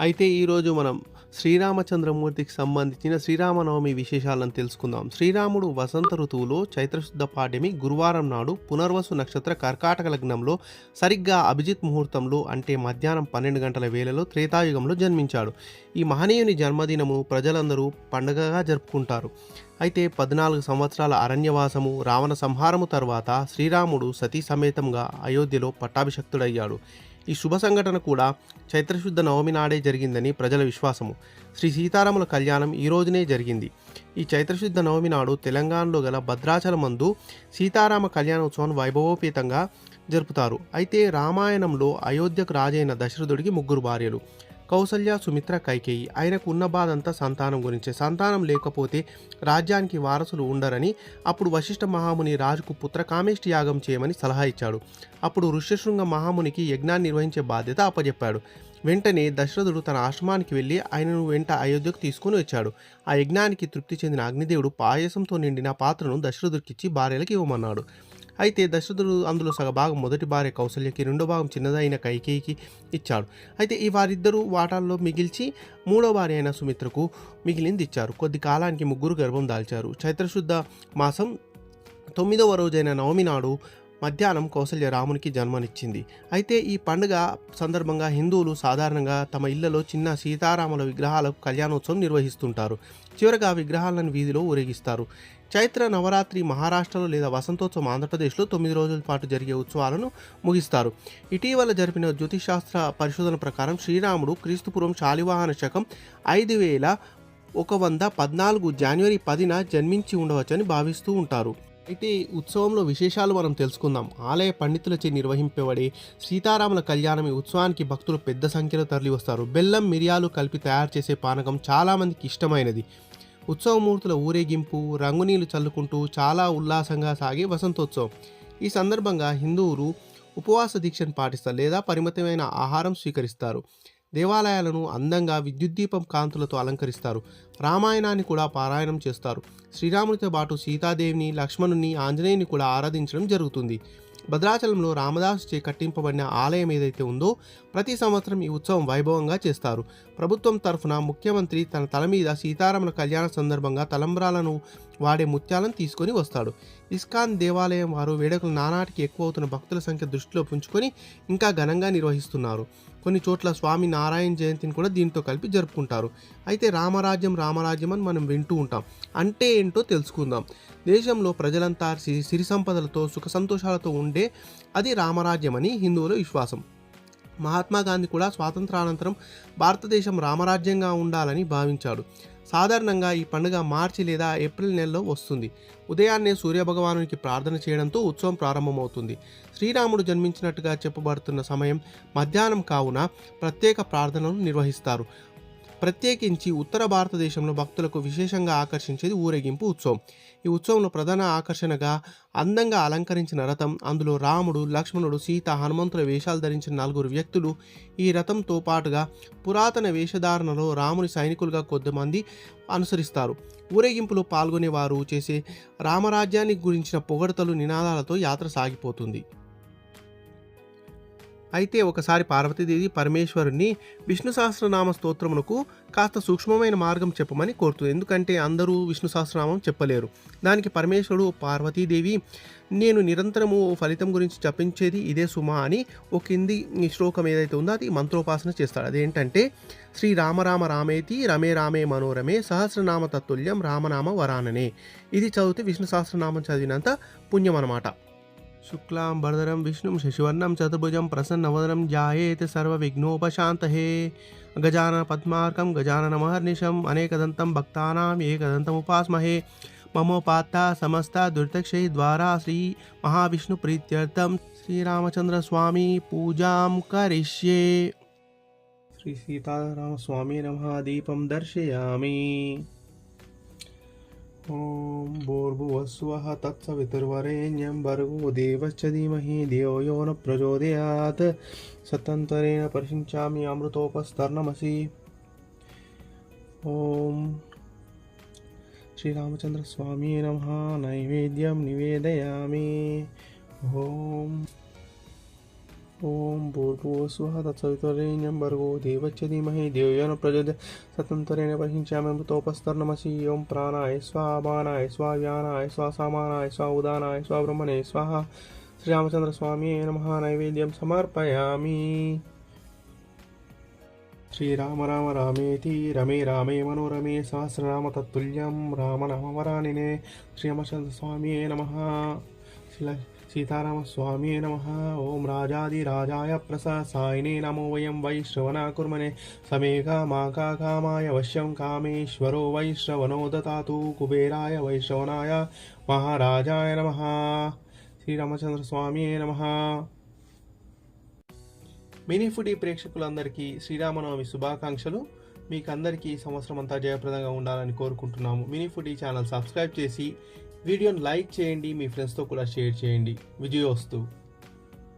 అయితే ఈరోజు మనం శ్రీరామచంద్రమూర్తికి సంబంధించిన శ్రీరామనవమి విశేషాలను తెలుసుకుందాం. శ్రీరాముడు వసంత ఋతువులో చైత్రశుద్ధ పాడ్యమి గురువారం నాడు పునర్వసు నక్షత్ర కర్కాటక లగ్నంలో సరిగ్గా అభిజిత్ ముహూర్తంలో అంటే మధ్యాహ్నం 12 గంటల వేళలో త్రేతాయుగంలో జన్మించాడు. ఈ మహనీయుని జన్మదినము ప్రజలందరూ పండుగగా జరుపుకుంటారు. అయితే 14 సంవత్సరాల అరణ్యవాసము, రావణ సంహారము తర్వాత శ్రీరాముడు సతీ సమేతంగా అయోధ్యలో పట్టాభిషక్తుడయ్యాడు. ఈ శుభ సంఘటన కూడా చైత్రశుద్ధ నవమి నాడే జరిగిందని ప్రజల విశ్వాసము. శ్రీ సీతారాముల కళ్యాణం ఈ రోజునే జరిగింది. ఈ చైత్రశుద్ధ నవమి నాడు తెలంగాణలో గల భద్రాచలమందు సీతారామ కళ్యాణోత్సవం వైభవోపేతంగా జరుపుతారు. అయితే రామాయణంలో అయోధ్యకు రాజైన దశరథుడికి 3 భార్యలు, కౌసల్య, సుమిత్ర, కైకేయి. ఆయనకు ఉన్న బాధంతా సంతానం గురించే. సంతానం లేకపోతే రాజ్యానికి వారసులు ఉండరని అప్పుడు వశిష్ఠ మహాముని రాజుకు పుత్రకామేష్టి యాగం చేయమని సలహా ఇచ్చాడు. అప్పుడు ఋష్యశృంగ మహామునికి యజ్ఞాన్ని నిర్వహించే బాధ్యత అప్పచెప్పాడు. వెంటనే దశరథుడు తన ఆశ్రమానికి వెళ్ళి ఆయనను వెంట అయోధ్యకు తీసుకుని వచ్చాడు. ఆ యజ్ఞానికి తృప్తి చెందిన అగ్నిదేవుడు పాయసంతో నిండిన పాత్రను దశరథుడికిచ్చి భార్యలకు ఇవ్వమన్నాడు. అయితే దశరథుడు అందులో సగభాగం మొదటి భార్య కౌసల్యకి, రెండో భాగం చిన్నదైన కైకేయికి ఇచ్చాడు. అయితే ఈ వారిద్దరూ వాటాల్లో మిగిల్చి మూడో భార్య అయిన సుమిత్రకు మిగిలింది ఇచ్చారు. కొద్ది కాలానికి 3 గర్భం దాల్చారు. చైత్రశుద్ధ మాసం 9వ రోజైన నవమి నాడు మధ్యాహ్నం కౌసల్య రామునికి జన్మనిచ్చింది. అయితే ఈ పండుగ సందర్భంగా హిందువులు సాధారణంగా తమ ఇళ్లలో చిన్న సీతారాముల విగ్రహాలకు కళ్యాణోత్సవం నిర్వహిస్తుంటారు. చివరగా విగ్రహాలను వీధిలో ఊరేగిస్తారు. చైత్ర నవరాత్రి మహారాష్ట్రలో లేదా వసంతోత్సవం ఆంధ్రప్రదేశ్లో 9 రోజుల పాటు జరిగే ఉత్సవాలను ముగిస్తారు. ఇటీవల జరిపిన జ్యోతిశాస్త్ర పరిశోధన ప్రకారం శ్రీరాముడు క్రీస్తుపూర్వం శాలివాహన శకం 5114 జనవరి 10న జన్మించి ఉండవచ్చని భావిస్తూ ఉంటారు. అయితే ఉత్సవంలో విశేషాలు మనం తెలుసుకుందాం. ఆలయ పండితులచే నిర్వహింపబడే సీతారాముల కళ్యాణం ఈ ఉత్సవానికి భక్తులు పెద్ద సంఖ్యలో తరలివస్తారు. బెల్లం, మిరియాలు కలిపి తయారు చేసే పానకం చాలామందికి ఇష్టమైనది. ఉత్సవమూర్తుల ఊరేగింపు, రంగునీళ్లు చల్లుకుంటూ చాలా ఉల్లాసంగా సాగే వసంతోత్సవం. ఈ సందర్భంగా హిందువులు ఉపవాస దీక్షను పాటిస్తారు లేదా పరిమితమైన ఆహారం స్వీకరిస్తారు. దేవాలయాలను అందంగా విద్యుత్ దీపం కాంతులతో అలంకరిస్తారు. రామాయణాన్ని కూడా పారాయణం చేస్తారు. శ్రీరామునితో పాటు సీతాదేవిని, లక్ష్మణుని, ఆంజనేయుని కూడా ఆరాధించడం జరుగుతుంది. భద్రాచలంలో రామదాసు చే కట్టింపబడిన ఆలయం ఏదైతే ఉందో ప్రతి సంవత్సరం ఈ ఉత్సవం వైభవంగా చేస్తారు. ప్రభుత్వం తరఫున ముఖ్యమంత్రి తన తల మీద సీతారాముల కళ్యాణ సందర్భంగా తలంబ్రాలను వాడే ముత్యాలను తీసుకొని వస్తాడు. ఇస్కాన్ దేవాలయం వారు వేడుకలు నానాటికి ఎక్కువ అవుతున్న భక్తుల సంఖ్య దృష్టిలో ఉంచుకొని ఇంకా ఘనంగా నిర్వహిస్తున్నారు. కొన్ని చోట్ల స్వామి నారాయణ జయంతిని కూడా దీంతో కలిపి జరుపుకుంటారు. అయితే రామరాజ్యం రామరాజ్యం అని మనం వింటూ ఉంటాం. అంటే ఏంటో తెలుసుకుందాం. దేశంలో ప్రజలంతా సిరి సంపదలతో సుఖ సంతోషాలతో ఉండే అది రామరాజ్యం అని హిందువుల విశ్వాసం. మహాత్మా గాంధీ కూడా స్వాతంత్రానంతరం భారతదేశం రామరాజ్యంగా ఉండాలని భావించాడు. సాధారణంగా ఈ పండుగ మార్చి లేదా ఏప్రిల్ నెలలో వస్తుంది. ఉదయాన్నే సూర్యభగవానునికి ప్రార్థన చేయడంతో ఉత్సవం ప్రారంభమవుతుంది. శ్రీరాముడు జన్మించినట్టుగా చెప్పబడుతున్న సమయం మధ్యాహ్నం కావున ప్రత్యేక ప్రార్థనలు నిర్వహిస్తారు. ప్రత్యేకించి ఉత్తర భారతదేశంలో భక్తులకు విశేషంగా ఆకర్షించేది ఊరేగింపు ఉత్సవం. ఈ ఉత్సవంలో ప్రధాన ఆకర్షణగా అందంగా అలంకరించిన రథం, అందులో రాముడు, లక్ష్మణుడు, సీత, హనుమంతుల వేషాలు ధరించిన 4 వ్యక్తులు. ఈ రథంతో పాటుగా పురాతన వేషధారణలో రాముని సైనికులుగా కొద్దిమంది అనుసరిస్తారు. ఊరేగింపులో పాల్గొనేవారు చేసే రామరాజ్యానికి గురించిన పొగడతలు, నినాదాలతో యాత్ర సాగిపోతుంది. అయితే ఒకసారి పార్వతీదేవి పరమేశ్వరుని విష్ణు సహస్రనామ స్తోత్రమునకు కాస్త సూక్ష్మమైన మార్గం చెప్పమని కోరుతుంది. ఎందుకంటే అందరూ విష్ణు సహస్రనామం చెప్పలేరు. దానికి పరమేశ్వరుడు, పార్వతీదేవి నేను నిరంతరము ఫలితం గురించి జపించేది ఇదే సుమా అని ఒక కింది శ్లోకం ఏదైతే ఉందో అది మంత్రోపాసన చేస్తాడు. అదేంటంటే శ్రీ రామ రామ రామేతి రమే రామే మనోరమే సహస్రనామ తత్తుల్యం రామనామ వరాననే. ఇది చదివితే విష్ణు సహస్రనామం చదివినంత పుణ్యం అన్నమాట. శుక్లాం వరదరం విష్ణుం శశివర్ణం చతుర్భుజం ప్రసన్నవదనం ధ్యాయేత్ సర్వవిఘ్నోపశాంతయే. గజానన పద్మార్కం గజానన మహర్నిశం అనేకదంతం భక్తానాం ఏకదంతముపాస్మహే. మమోపాత్త సమస్త దురితక్షయ ద్వారా శ్రీ మహావిష్ణు ప్రీత్యర్థం శ్రీరామచంద్ర స్వామి పూజాం కరిష్యే. శ్రీ సీతారామస్వామి నమః. దీపం దర్శయామి. ఓం భూర్భువస్వః తత్సవితుర్వరేణ్యం భర్గో దేవస్య ధీమహి ధియో యో న ప్రచోదయాత్. సత్యంతరేణ పరిశించామి అమృతోపస్తర్ణమసి. ఓం శ్రీరామచంద్ర స్వామి నమః. నైవేద్యం నివేదయామి. ఓం ఓం భూర్భువః స్వః తత్సవితుర్వరేణ్యం భర్గో దేవస్య ధీమహి ధియో యో నః ప్రచోదయాత్ సత్యం వహించామి అమృతోపస్తర్నమసి ఓం ప్రాణాయ స్వాహ అపానాయ స్వాహ వ్యానాయ స్వాహ సమానాయ స్వాహ ఉదానాయ స్వాహ బ్రహ్మణే స్వాహ. శ్రీరామచంద్ర స్వామి నమః. నైవేద్యం సమర్పయామి. శ్రీరామ రామ రామేతి రమే రామే మనోరమే సహస్రనామ తత్తుల్యం రామనామవరానినే. శ్రీరామచంద్ర స్వామి నమః. సీతారామస్వామి నమః. ఓం రాజాదిరాజాయ ప్రసాసాయినే నమో వయం వైశ్రవణ కుర్మనే సమేఘా మాకా కామాయ వశ్యం కామేశ్వరో వైశ్రవణో దతాతు కుబేరాయ వైశ్రవణాయ మహారాజాయ నమః. శ్రీరామచంద్ర స్వామి నమః. మినీ ఫుడీ ప్రేక్షకులందరికీ శ్రీరామనవమి శుభాకాంక్షలు. మీకు అందరికీ సంవత్సరం అంతా జయప్రదంగా ఉండాలని కోరుకుంటున్నాము. మినీ ఫుడీ ఛానల్ సబ్స్క్రైబ్ చేసి వీడియోని లైక్ చేయండి, మీ ఫ్రెండ్స్తో కూడా షేర్ చేయండి. విజయోస్తు.